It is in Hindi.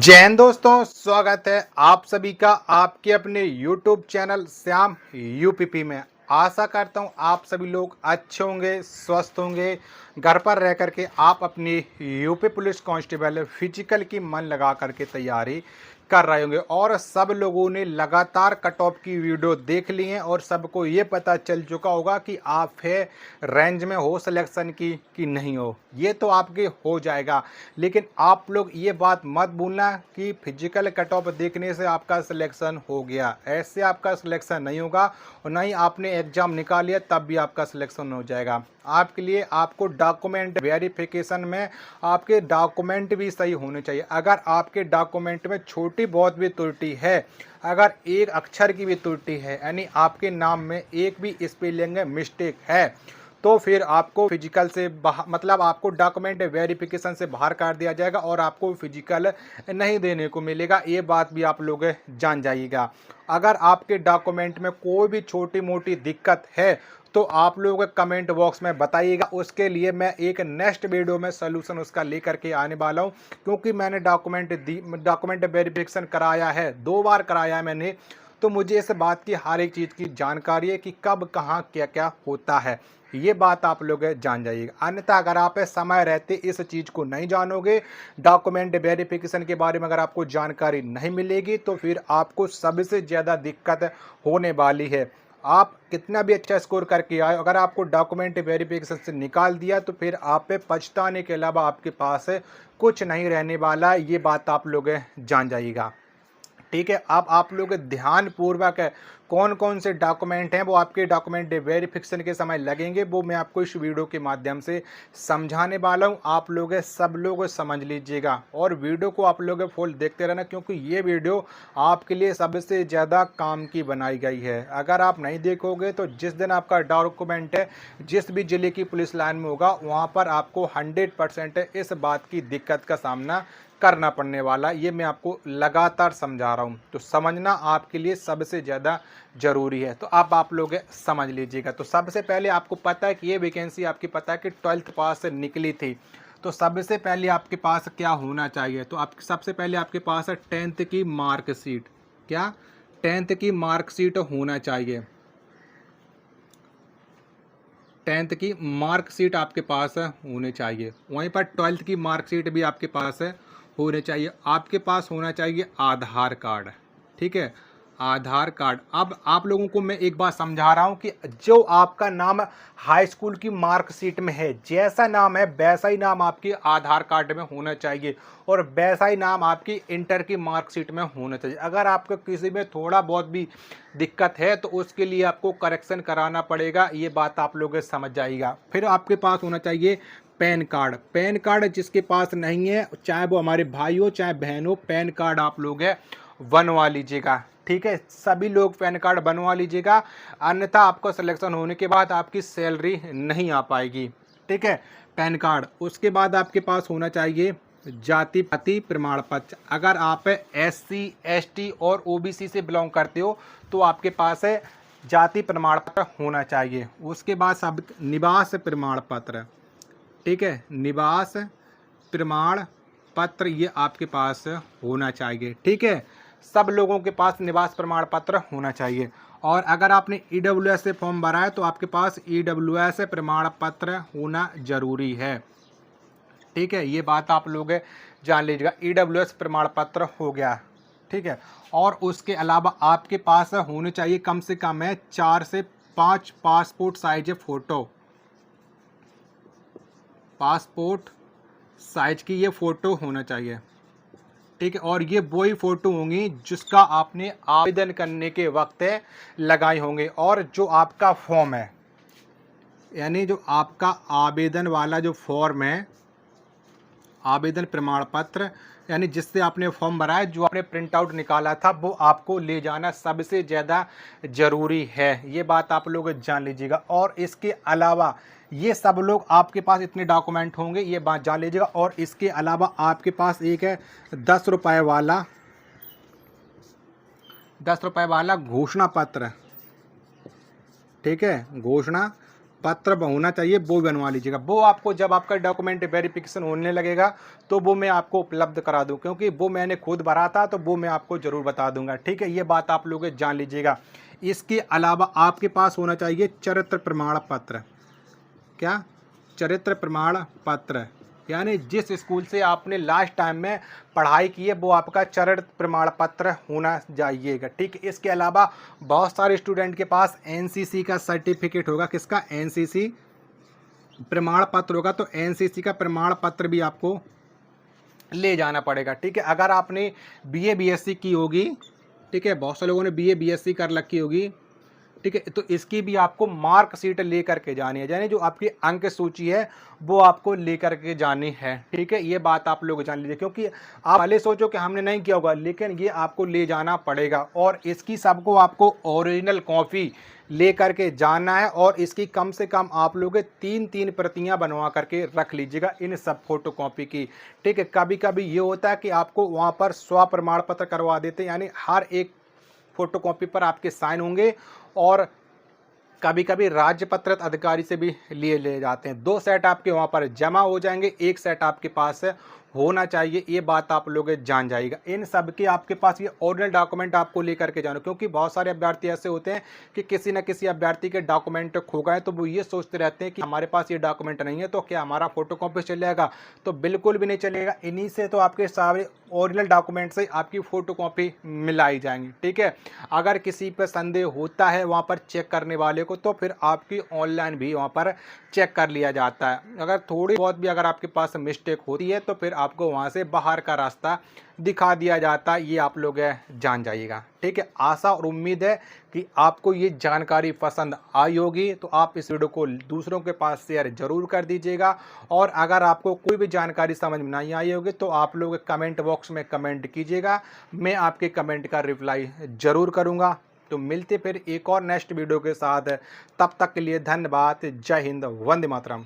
जय हिंद दोस्तों, स्वागत है आप सभी का आपके अपने YouTube चैनल श्याम यूपीपी में। आशा करता हूं आप सभी लोग अच्छे होंगे, स्वस्थ होंगे। घर पर रह करके आप अपनी यूपी पुलिस कांस्टेबल फिजिकल की मन लगा करके तैयारी कर रहे होंगे और सब लोगों ने लगातार कट ऑफ की वीडियो देख ली है और सबको ये पता चल चुका होगा कि आप है रेंज में हो सिलेक्शन की कि नहीं हो। ये तो आपके हो जाएगा, लेकिन आप लोग ये बात मत भूलना कि फिजिकल कट ऑफ देखने से आपका सिलेक्शन हो गया। ऐसे आपका सिलेक्शन नहीं होगा और ना ही आपने एग्जाम निकाल लिया तब भी आपका सिलेक्शन हो जाएगा। आपके लिए आपको डॉक्यूमेंट वेरिफिकेशन में आपके डॉक्यूमेंट भी सही होने चाहिए। अगर आपके डॉक्यूमेंट में छोटी बहुत भी त्रुटि है, अगर एक अक्षर की भी त्रुटि है, यानी आपके नाम में एक भी स्पेलिंग मिस्टेक है, तो फिर आपको फिजिकल से मतलब आपको डॉक्यूमेंट वेरिफिकेशन से बाहर कर दिया जाएगा और आपको फिजिकल नहीं देने को मिलेगा। ये बात भी आप लोग जान जाइएगा। अगर आपके डॉक्यूमेंट में कोई भी छोटी मोटी दिक्कत है तो आप लोग कमेंट बॉक्स में बताइएगा। उसके लिए मैं एक नेक्स्ट वीडियो में सलूशन उसका लेकर के आने वाला हूँ, क्योंकि मैंने डॉक्यूमेंट वेरिफिकेशन कराया है, 2 बार कराया है मैंने, तो मुझे इस बात की हर एक चीज़ की जानकारी है कि कब कहाँ क्या क्या होता है। ये बात आप लोग जान जाइएगा। अन्यथा अगर आप समय रहते इस चीज़ को नहीं जानोगे, डॉक्यूमेंट वेरिफिकेशन के बारे में अगर आपको जानकारी नहीं मिलेगी, तो फिर आपको सबसे ज़्यादा दिक्कत होने वाली है। आप कितना भी अच्छा स्कोर करके आए, अगर आपको डॉक्यूमेंट वेरिफिकेशन से निकाल दिया तो फिर आप पे पछताने के अलावा आपके पास कुछ नहीं रहने वाला। ये बात आप लोग जान जाइएगा। ठीक है, अब आप लोग ध्यान पूर्वक कौन कौन से डॉक्यूमेंट हैं वो आपके डॉक्यूमेंट वेरिफिकेशन के समय लगेंगे, वो मैं आपको इस वीडियो के माध्यम से समझाने वाला हूं। आप लोग सब लोग समझ लीजिएगा और वीडियो को आप लोग फुल देखते रहना, क्योंकि ये वीडियो आपके लिए सबसे ज़्यादा काम की बनाई गई है। अगर आप नहीं देखोगे तो जिस दिन आपका डॉक्यूमेंट है जिस भी ज़िले की पुलिस लाइन में होगा, वहाँ पर आपको 100% इस बात की दिक्कत का सामना करना पड़ने वाला। ये मैं आपको लगातार समझा रहा हूँ, तो समझना आपके लिए सबसे ज़्यादा ज़रूरी है। तो अब आप लोग समझ लीजिएगा। तो सबसे पहले आपको पता है कि ये वैकेंसी आपकी पता है कि 12th पास से निकली थी, तो सबसे पहले आपके पास क्या होना चाहिए, तो आप सबसे पहले आपके पास है 10th की मार्कशीट। क्या 10th की मार्कशीट होना चाहिए। 10th की मार्कशीट आपके पास होनी चाहिए। वहीं पर 12th की मार्कशीट भी आपके पास होने चाहिए। आपके पास होना चाहिए आधार कार्ड। ठीक है, आधार कार्ड। अब आप लोगों को मैं एक बात समझा रहा हूं कि जो आपका नाम हाई स्कूल की मार्कशीट में है, जैसा नाम है वैसा ही नाम आपके आधार कार्ड में होना चाहिए और वैसा ही नाम आपकी इंटर की मार्कशीट में होना चाहिए। अगर आपको किसी में थोड़ा बहुत भी दिक्कत है तो उसके लिए आपको करेक्शन कराना पड़ेगा। ये बात आप लोग समझ जाइएगा। फिर आपके पास होना चाहिए पैन कार्ड। पैन कार्ड जिसके पास नहीं है, चाहे वो हमारे भाई हो चाहे बहन हो, पैन कार्ड आप लोग बनवा लीजिएगा। ठीक है, सभी लोग पैन कार्ड बनवा लीजिएगा, अन्यथा आपका सिलेक्शन होने के बाद आपकी सैलरी नहीं आ पाएगी। ठीक है, पैन कार्ड। उसके बाद आपके पास होना चाहिए जाति पाति प्रमाण पत्र। अगर आप SC ST और OBC से बिलोंग करते हो तो आपके पास है जाति प्रमाण पत्र होना चाहिए। उसके बाद सब निवास प्रमाण पत्र। ठीक है, निवास प्रमाण पत्र ये आपके पास होना चाहिए। ठीक है, सब लोगों के पास निवास प्रमाण पत्र होना चाहिए। और अगर आपने EWS से फॉर्म भरा है तो आपके पास EWS प्रमाण पत्र होना जरूरी है। ठीक है, ये बात आप लोग जान लीजिएगा। EWS प्रमाण पत्र हो गया। ठीक है, और उसके अलावा आपके पास होने चाहिए कम से कम 4 से 5 passport size photo. Passport size की ये फ़ोटो होना चाहिए। ठीक है, और ये वही फ़ोटो होंगी जिसका आपने आवेदन करने के वक्त लगाए होंगे। और जो आपका फॉर्म है, यानी जो आपका आवेदन वाला जो फॉर्म है, आवेदन प्रमाण पत्र, यानी जिससे आपने फॉर्म भरा है, जो आपने प्रिंट आउट निकाला था, वो आपको ले जाना सबसे ज़्यादा ज़रूरी है। ये बात आप लोग जान लीजिएगा। और इसके अलावा ये सब लोग आपके पास इतने डॉक्यूमेंट होंगे, ये बात जान लीजिएगा। और इसके अलावा आपके पास एक है 10 रुपये वाला 10 रुपये वाला घोषणा पत्र। ठीक है, घोषणा पत्र होना चाहिए वो बनवा लीजिएगा। वो आपको जब आपका डॉक्यूमेंट वेरिफिकेशन होने लगेगा तो वो मैं आपको उपलब्ध करा दूँ, क्योंकि वो मैंने खुद भरा था तो वो मैं आपको ज़रूर बता दूंगा। ठीक है, ये बात आप लोग जान लीजिएगा। इसके अलावा आपके पास होना चाहिए चरित्र प्रमाण पत्र। क्या? चरित्र प्रमाण पत्र, यानी जिस स्कूल से आपने लास्ट टाइम में पढ़ाई की है वो आपका चरित्र प्रमाण पत्र होना चाहिएगा। ठीक है, इसके अलावा बहुत सारे स्टूडेंट के पास एनसीसी का सर्टिफिकेट होगा। किसका? एनसीसी प्रमाण पत्र होगा, तो एनसीसी का प्रमाण पत्र भी आपको ले जाना पड़ेगा। ठीक है, अगर आपने बीए बीएससी की होगी, ठीक है, बहुत सारे लोगों ने बीए बीएससी कर रखी होगी, ठीक है, तो इसकी भी आपको मार्कशीट लेकर के जानी है, यानी जो आपकी अंक सूची है वो आपको लेकर के जानी है। ठीक है, ये बात आप लोग जान लीजिए, क्योंकि आप पहले सोचो कि हमने नहीं किया होगा, लेकिन ये आपको ले जाना पड़ेगा और इसकी सबको आपको ओरिजिनल कॉपी लेकर के जाना है और इसकी कम से कम आप लोग 3-3 प्रतियां बनवा करके रख लीजिएगा इन सब फोटो कॉपी की। ठीक है, कभी कभी ये होता है कि आपको वहाँ पर स्व प्रमाण पत्र करवा देते हैं, यानी हर एक फोटो कॉपी पर आपके साइन होंगे और कभी कभी राज्य पत्रित अधिकारी से भी लिए ले जाते हैं। 2 सेट आपके वहाँ पर जमा हो जाएंगे, 1 सेट आपके पास होना चाहिए। ये बात आप लोग जान जाइएगा। इन सब के आपके पास ये ओरिजिनल डॉक्यूमेंट आपको लेकर के जाना, क्योंकि बहुत सारे अभ्यर्थी ऐसे होते हैं कि किसी न किसी अभ्यर्थी के डॉक्यूमेंट खो गए तो वो ये सोचते रहते हैं कि हमारे पास ये डॉक्यूमेंट नहीं है तो क्या हमारा फोटोकॉपी चल जाएगा? तो बिल्कुल भी नहीं चलेगा। इन्हीं से तो आपके सारे ओरिजिनल डॉक्यूमेंट से आपकी फोटोकॉपी मिलाई जाएंगी। ठीक है, अगर किसी पर संदेह होता है वहाँ पर चेक करने वाले को, तो फिर आपकी ऑनलाइन भी वहाँ पर चेक कर लिया जाता है। अगर थोड़ी बहुत भी अगर आपके पास मिस्टेक होती है तो फिर आपको वहाँ से बाहर का रास्ता दिखा दिया जाता है। ये आप लोग जान जाइएगा। ठीक है, आशा और उम्मीद है कि आपको ये जानकारी पसंद आई होगी, तो आप इस वीडियो को दूसरों के पास शेयर जरूर कर दीजिएगा। और अगर आपको कोई भी जानकारी समझ में नहीं आई होगी तो आप लोग कमेंट बॉक्स में कमेंट कीजिएगा, मैं आपके कमेंट का रिप्लाई जरूर करूँगा। तो मिलते फिर एक और नेक्स्ट वीडियो के साथ, तब तक के लिए धन्यवाद। जय हिंद, वंदे मातरम।